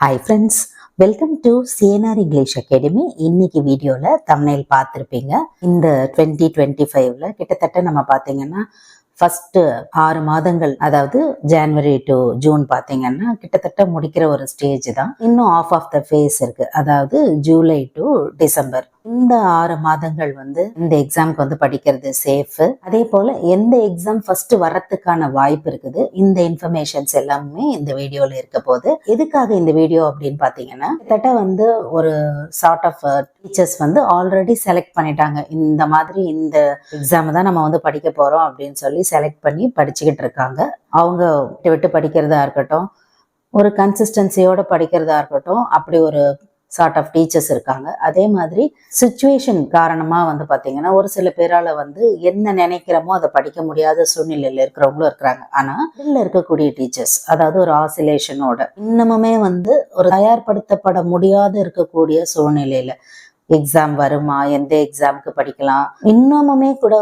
Hi friends, welcome to CNR English academy. இன்னைக்கு வீடியோவில் thumbnail பார்த்துருப்பீங்க. இந்த 2025ல் கிட்டத்தட்ட நம்ம பார்த்தீங்கன்னா ஃபர்ஸ்ட் 6 மாதங்கள், அதாவது ஜனவரி டு ஜூன் பார்த்தீங்கன்னா கிட்டத்தட்ட முடிக்கிற ஒரு ஸ்டேஜ் தான். இன்னும் ஆஃப் த ஃபேஸ் இருக்கு, அதாவது ஜூலை டு டிசம்பர். இந்த 6 மாதங்கள் இந்த எக்ஸாமுக்கு படிக்கிறது சேஃப். அதே போல எந்த எக்ஸாம் ஃபர்ஸ்ட் வரத்துக்கான வாய்ப்பு இருக்குது, இந்த இன்ஃபர்மேஷன்ஸ் எல்லாமே இந்த வீடியோல இருக்க போது. எதுக்காக இந்த வீடியோ அப்படின்னு பாத்தீங்கன்னா, கிட்டத்தட்ட ஒரு sort of teachers already select பண்ணிட்டாங்க. இந்த மாதிரி இந்த எக்ஸாம் தான் நம்ம படிக்க போறோம் அப்படின்னு சொல்லி செலக்ட் பண்ணி படிச்சுக்கிட்டு இருக்காங்க. அவங்க விட்டு விட்டு படிக்கிறதா இருக்கட்டும், ஒரு கன்சிஸ்டன்சியோட படிக்கிறதா இருக்கட்டும், அப்படி ஒரு சார்ட் ஆஃப் டீச்சர்ஸ் இருக்காங்க. அதே மாதிரி சிச்சுவேஷன் காரணமா பாத்தீங்கன்னா ஒரு சில பேரால என்ன நினைக்கிறோமோ அதை படிக்க முடியாத சூழ்நிலையில இருக்கிறவங்களும் இருக்கிறாங்க. ஆனா இதுல இருக்கக்கூடிய டீச்சர்ஸ், அதாவது ஒரு ஆசிலேஷனோட இன்னமுமே ஒரு தயார்படுத்தப்பட முடியாத இருக்கக்கூடிய சூழ்நிலையில எக்ஸாம் வருமா, எந்த எக்ஸாமுக்கு படிக்கலாம், இன்னமுமே கூட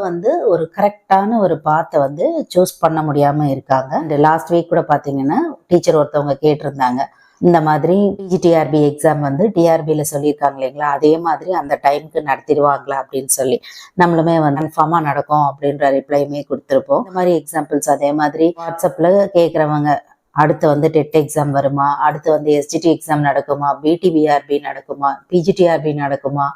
ஒரு கரெக்டான ஒரு பாத்தை சூஸ் பண்ண முடியாம இருக்காங்க. லாஸ்ட் வீக் கூட பாத்தீங்கன்னா டீச்சர் ஒருத்தவங்க கேட்டிருந்தாங்க, இந்த மாதிரி பிஜிடிஆர்பி எக்ஸாம் டிஆர்பியில சொல்லியிருக்காங்க இல்லைங்களா, அதே மாதிரி அந்த டைமுக்கு நடத்திடுவாங்களா அப்படின்னு சொல்லி. நம்மளுமே கன்ஃபார்மா நடக்கும் அப்படின்ற ரிப்ளைமே கொடுத்துருப்போம். இந்த மாதிரி எக்ஸாம்பிள்ஸ் அதே மாதிரி வாட்ஸ்அப்ல கேட்குறவங்க, அடுத்து டெட் எக்ஸாம் வருமா, அடுத்து எஸ்ஜிடி எக்ஸாம் நடக்குமா, பிடிபிஆர்பி நடக்குமா, பிஜிடிஆர்பி நடக்குமா,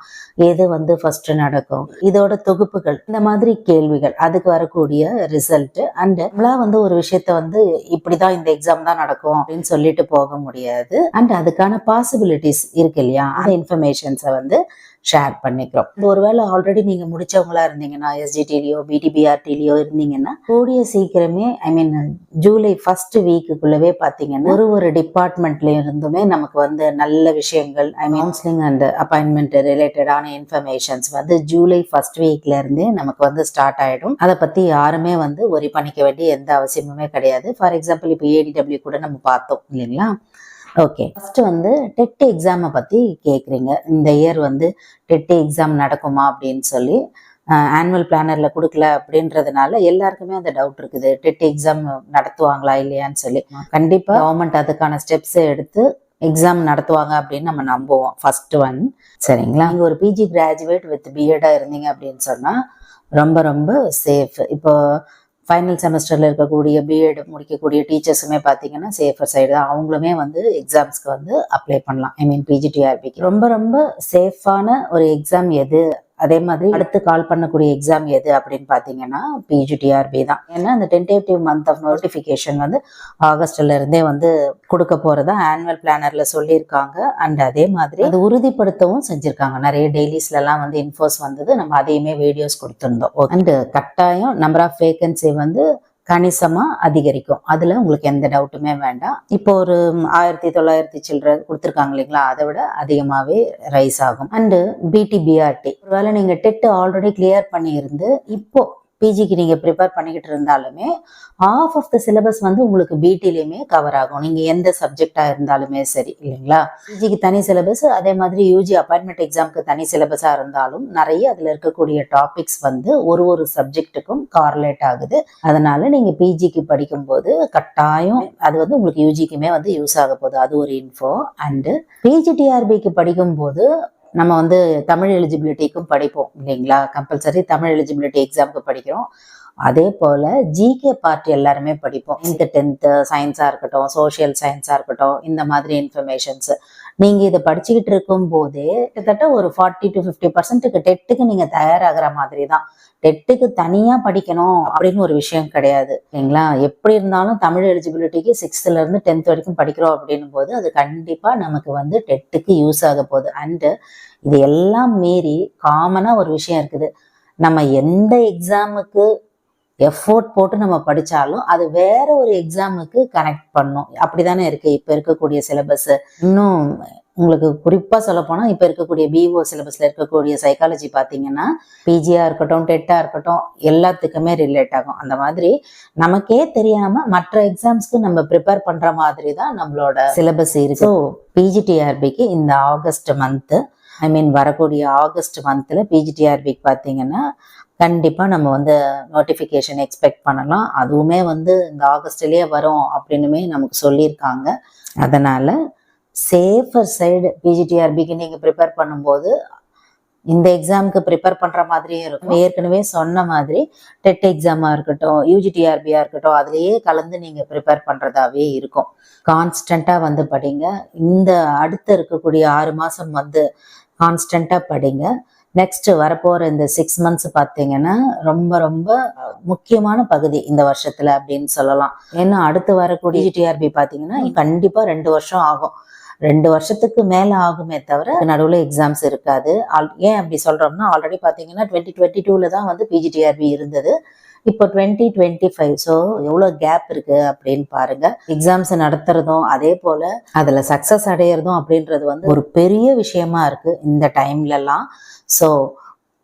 எது ஃபர்ஸ்ட் நடக்கும், இதோட தொகுப்புகள், இந்த மாதிரி கேள்விகள், அதுக்கு வரக்கூடிய ரிசல்ட். அண்ட் நம்மளா ஒரு விஷயத்த இப்படிதான் இந்த எக்ஸாம் தான் நடக்கும் அப்படின்னு சொல்லிட்டு போக முடியாது. அண்ட் அதுக்கான பாசிபிலிட்டிஸ் இருக்கு இல்லையா, அந்த இன்ஃபர்மேஷன்ஸை ஷேர் பண்ணிக்கிறோம். ஒருவேளை ஆல்ரெடி நீங்க முடிச்சவங்களா இருந்தீங்கன்னா, எஸ்ஜிடிலயோ பிடிபிஆர்டிலயோ இருந்தீங்கன்னா, கூடிய சீக்கிரமே ஜூலை ஃபர்ஸ்ட் வீக்குள்ளவே பாத்தீங்கன்னா ஒரு டிபார்ட்மெண்ட்ல இருந்துமே நமக்கு நல்ல விஷயங்கள், கவுன்சிலிங் அண்ட் அப்பாயின்மெண்ட் ரிலேட்டடான இன்ஃபர்மேஷன்ஸ் ஜூலை ஃபர்ஸ்ட் வீக்ல இருந்தே நமக்கு ஸ்டார்ட் ஆயிடும். அதை பத்தி யாருமே ஒரி பண்ணிக்க வேண்டிய எந்த அவசியமுமே கிடையாது. ஃபார் எக்ஸாம்பிள் இப்போ ஏடிடபிள்யூ கூட நம்ம பார்த்தோம் இல்லைங்களா. ஓகே, ஃபர்ஸ்ட் டெட் எக்ஸாமை பத்தி கேட்குறீங்க. இந்த இயர் டெட் எக்ஸாம் நடக்குமா அப்படின்னு சொல்லி ஆனுவல் பிளானர்ல கொடுக்கல அப்படின்றதுனால எல்லாருக்குமே அந்த டவுட் இருக்குது, டெட் எக்ஸாம் நடத்துவாங்களா இல்லையான்னு சொல்லி. கண்டிப்பா கவர்மெண்ட் அதுக்கான ஸ்டெப்ஸ் எடுத்து எக்ஸாம் நடத்துவாங்க அப்படின்னு நம்ம நம்புவோம். ஃபர்ஸ்ட் ஒன், சரிங்களா. நீங்க ஒரு பிஜி கிராஜுவேட் வித் பிஎடா இருந்தீங்க அப்படின்னு சொன்னா ரொம்ப ரொம்ப சேஃப். இப்போ ஃபைனல் செமஸ்டர்ல இருக்கக்கூடிய பிஎட் முடிக்கக்கூடிய டீச்சர்ஸுமே பார்த்தீங்கன்னா சேஃபர் சைடு தான். அவங்களுமே எக்ஸாம்ஸ்க்கு அப்ளை பண்ணலாம். பிஜிடிஆர்பிக்கு ரொம்ப ரொம்ப சேஃபான ஒரு எக்ஸாம் எது, அதே மாதிரி அடுத்து கால் பண்ணக்கூடிய எக்ஸாம் எது அப்படின்னு பாத்தீங்கன்னா பிஜிடிஆர்பி தான். ஏன்னா அந்த டென்டேட்டிவ் மந்த் ஆஃப் நோட்டிபிகேஷன் ஆகஸ்ட்ல இருந்தே கொடுக்க போறதா ஆனுவல் பிளானர்ல சொல்லியிருக்காங்க. அண்ட் அதே மாதிரி அது உறுதிப்படுத்தவும் செஞ்சிருக்காங்க. நிறைய டெய்லிஸ்ல எல்லாம் இன்ஃபோஸ் நம்ம அதையுமே வீடியோஸ் கொடுத்திருந்தோம். அண்ட் கட்டாயம் நம்பர் ஆஃப் வேகன்சி கணிசமா அதிகரிக்கும். அதுல உங்களுக்கு எந்த டவுட்டுமே வேண்டாம். இப்போ ஒரு 1900 சில்லற கொடுத்துருக்காங்க இல்லைங்களா, அதை விட அதிகமாவே ரைஸ் ஆகும். அண்டு பிடிபிஆர்டி, ஒருவேளை நீங்க டெட் ஆல்ரெடி கிளியர் பண்ணி இருந்து இப்போ பிஜிக்கு நீங்க ப்ரிப்பேர் பண்ணிக்கிட்டு இருந்தாலுமே ஆஃப் ஆஃப் த சிலபஸ் உங்களுக்கு பிடிலையுமே கவர் ஆகும். நீங்க எந்த சப்ஜெக்டா இருந்தாலுமே சரி இல்லைங்களா. பிஜிக்கு தனி சிலபஸ், அதே மாதிரி யூஜி அப்பாயின்மெண்ட் எக்ஸாமுக்கு தனி சிலபஸா இருந்தாலும் நிறைய அதுல இருக்கக்கூடிய டாபிக்ஸ் ஒரு சப்ஜெக்டுக்கும் கார்லேட் ஆகுது. அதனால நீங்க பிஜிக்கு படிக்கும்போது கட்டாயம் அது உங்களுக்கு யூஜிக்குமே யூஸ் ஆக போகுது. அது ஒரு இன்ஃபோ. அண்டு பிஜிடிஆர்பிக்கு படிக்கும்போது நம்ம தமிழ் எலிஜிபிலிட்டிக்கும் படிப்போம் இல்லைங்களா. கம்பல்சரி தமிழ் எலிஜிபிலிட்டி எக்ஸாமுக்கு படிக்கிறோம். அதே போல ஜிகே பார்ட் எல்லாருமே படிப்போம். 10th சயின்ஸா இருக்கட்டும், சோசியல் சயின்ஸா இருக்கட்டும், இந்த மாதிரி இன்ஃபர்மேஷன்ஸ் நீங்க இதை படிச்சுக்கிட்டு இருக்கும் போதே கிட்டத்தட்ட ஒரு 40 to 50% டெட்டுக்கு நீங்க தயாராகிற மாதிரி தான். டெட்டுக்கு தனியா படிக்கணும் அப்படின்னு ஒரு விஷயம் கிடையாது இல்லைங்களா. எப்படி இருந்தாலும் தமிழ் எலிஜிபிலிட்டிக்கு 6th இருந்து 10th வரைக்கும் படிக்கிறோம் அப்படின்னும் போது அது கண்டிப்பா நமக்கு டெட்டுக்கு யூஸ் ஆக போகுது. அண்டு இது எல்லாம் மீறி காமனா ஒரு விஷயம் இருக்குது, நம்ம எந்த எக்ஸாமுக்கு எஃபோர்ட் போட்டு நம்ம படிச்சாலும் அது வேற ஒரு எக்ஸாமுக்கு கனெக்ட் பண்ணும். அப்படிதானே இருக்கு இப்ப இருக்கக்கூடிய சிலபஸ். இன்னும் உங்களுக்கு குறிப்பா சொல்ல போனா இப்ப இருக்கக்கூடிய பிஓ சிலபஸ்ல இருக்கக்கூடிய சைக்காலஜி பாத்தீங்கன்னா பிஜியா இருக்கட்டும், டெட்டா இருக்கட்டும், எல்லாத்துக்குமே ரிலேட் ஆகும். அந்த மாதிரி நமக்கே தெரியாம மற்ற எக்ஸாம்ஸ்க்கு நம்ம ப்ரிப்பேர் பண்ற மாதிரி தான் நம்மளோட சிலபஸ் இருக்கு. ஸோ பிஜிடிஆர்பிக்கு இந்த ஆகஸ்ட் மந்த், வரக்கூடிய ஆகஸ்ட் மந்த்ல பிஜிடிஆர்பிக்கு பாத்தீங்கன்னா கண்டிப்பா நம்ம நோட்டிபிகேஷன் எக்ஸ்பெக்ட் பண்ணலாம். அதுவுமே இந்த ஆகஸ்ட்லயே வரும் அப்படின்னுமே நமக்கு சொல்லியிருக்காங்க. அதனால சேஃபர் சைடு பிஜிடிஆர்பிக்கு நீங்கள் ப்ரிப்பேர் பண்ணும்போது இந்த எக்ஸாமுக்கு ப்ரிப்பேர் பண்ணுற மாதிரியே இருக்கும். ஏற்கனவே சொன்ன மாதிரி டெட் எக்ஸாமாக இருக்கட்டும், யூஜிடிஆர்பியாக இருக்கட்டும், அதுலேயே கலந்து நீங்கள் ப்ரிப்பேர் பண்ணுறதாவே இருக்கும். கான்ஸ்டண்ட்டாக வந்து படிங்க. இந்த அடுத்து இருக்கக்கூடிய 6 மாதம் வந்து கான்ஸ்டண்ட்டாக படிங்க. நெக்ஸ்ட் வரப்போகிற இந்த 6 months பார்த்தீங்கன்னா ரொம்ப ரொம்ப முக்கியமான பகுதி இந்த வருஷத்துல அப்படின்னு சொல்லலாம். ஏன்னா அடுத்து வரக்கூடிய டிஆர்பி பார்த்தீங்கன்னா கண்டிப்பாக 2 வருஷம் ஆகும். 2 வருஷத்துக்கு மேலே ஆகுமே தவிர நடுவில் எக்ஸாம்ஸ் இருக்காது. ஏன் அப்படி சொல்கிறோம்னா ஆல்ரெடி பார்த்தீங்கன்னா 2022 தான் வந்து பிஜிடிஆர்பி இருந்தது. இப்போ 2025. ஸோ எவ்வளோ கேப் இருக்கு அப்படின்னு பாருங்க. எக்ஸாம்ஸ் நடத்துறதும் அதே போல அதில் சக்ஸஸ் அடையிறதும் அப்படின்றது வந்து ஒரு பெரிய விஷயமா இருக்கு இந்த டைம்லலாம். ஸோ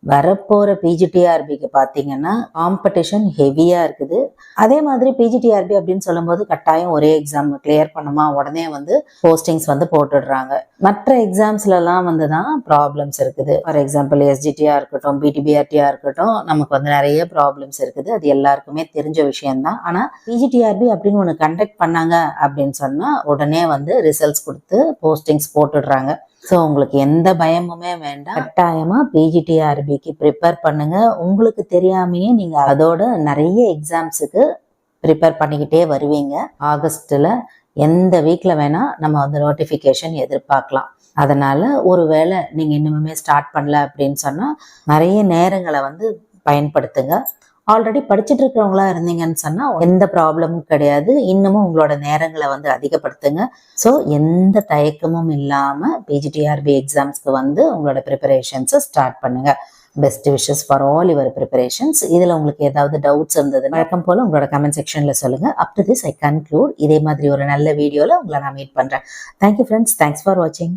வரப்போகிற பிஜிடிஆர்பிக்கு பார்த்தீங்கன்னா காம்படிஷன் ஹெவியாக இருக்குது. அதே மாதிரி பிஜிடிஆர்பி அப்படின்னு சொல்லும்போது கட்டாயம் ஒரே எக்ஸாம் கிளியர் பண்ணுமா உடனே வந்து போஸ்டிங்ஸ் வந்து போட்டுடுறாங்க. மற்ற எக்ஸாம்ஸ்லலாம் வந்து தான் ப்ராப்ளம்ஸ் இருக்குது. ஃபார் எக்ஸாம்பிள் எஸ்ஜிடியாக இருக்கட்டும், பிடிபிஆர்டியாக இருக்கட்டும், நமக்கு வந்து நிறைய ப்ராப்ளம்ஸ் இருக்குது. அது எல்லாருக்குமே தெரிஞ்ச விஷயம்தான். ஆனால் பிஜிடிஆர்பி அப்படின்னு ஒன்று கண்டக்ட் பண்ணாங்க அப்படின்னு சொன்னால் உடனே வந்து ரிசல்ட்ஸ் கொடுத்து போஸ்டிங்ஸ் போட்டுடுறாங்க. ஸோ உங்களுக்கு எந்த பயமுமே வேண்டாம். கட்டாயமாக பிஜிடிஆர்பிக்கு ப்ரிப்பேர் பண்ணுங்க. உங்களுக்கு தெரியாமையே நீங்கள் அதோட நிறைய எக்ஸாம்ஸுக்கு ப்ரிப்பேர் பண்ணிக்கிட்டே வருவீங்க. ஆகஸ்ட்டில் எந்த வீக்கில் வேணால் நம்ம வந்து நோட்டிஃபிகேஷன் எதிர்பார்க்கலாம். அதனால் ஒரு வேளை நீங்கள் இன்னுமே ஸ்டார்ட் பண்ணல அப்படின்னு சொன்னால் நிறைய நேரங்களை வந்து பயன்படுத்துங்க. ஆல்ரெடி படிச்சுட்டு இருக்கிறவங்களா இருந்தீங்கன்னு சொன்னால் எந்த ப்ராப்ளமும் கிடையாது. இன்னமும் உங்களோட நேரங்களை வந்து அதிகப்படுத்துங்க. ஸோ எந்த தயக்கமும் இல்லாமல் பிஜிடிஆர்பி எக்ஸாம்ஸ்க்கு வந்து உங்களோட ப்ரிப்பரேஷன்ஸை ஸ்டார்ட் பண்ணுங்க. Best wishes for all your preparations. இதில் உங்களுக்கு ஏதாவது டவுட்ஸ் இருந்தது வழக்கம் போல் உங்களோட கமெண்ட் செக்ஷனில் சொல்லுங்கள். Up to this I conclude. இதே மாதிரி ஒரு நல்ல வீடியோவில் உங்களை நான் மீட் பண்ணுறேன். Thank you friends. தேங்க்ஸ் ஃபார் வாட்சிங்.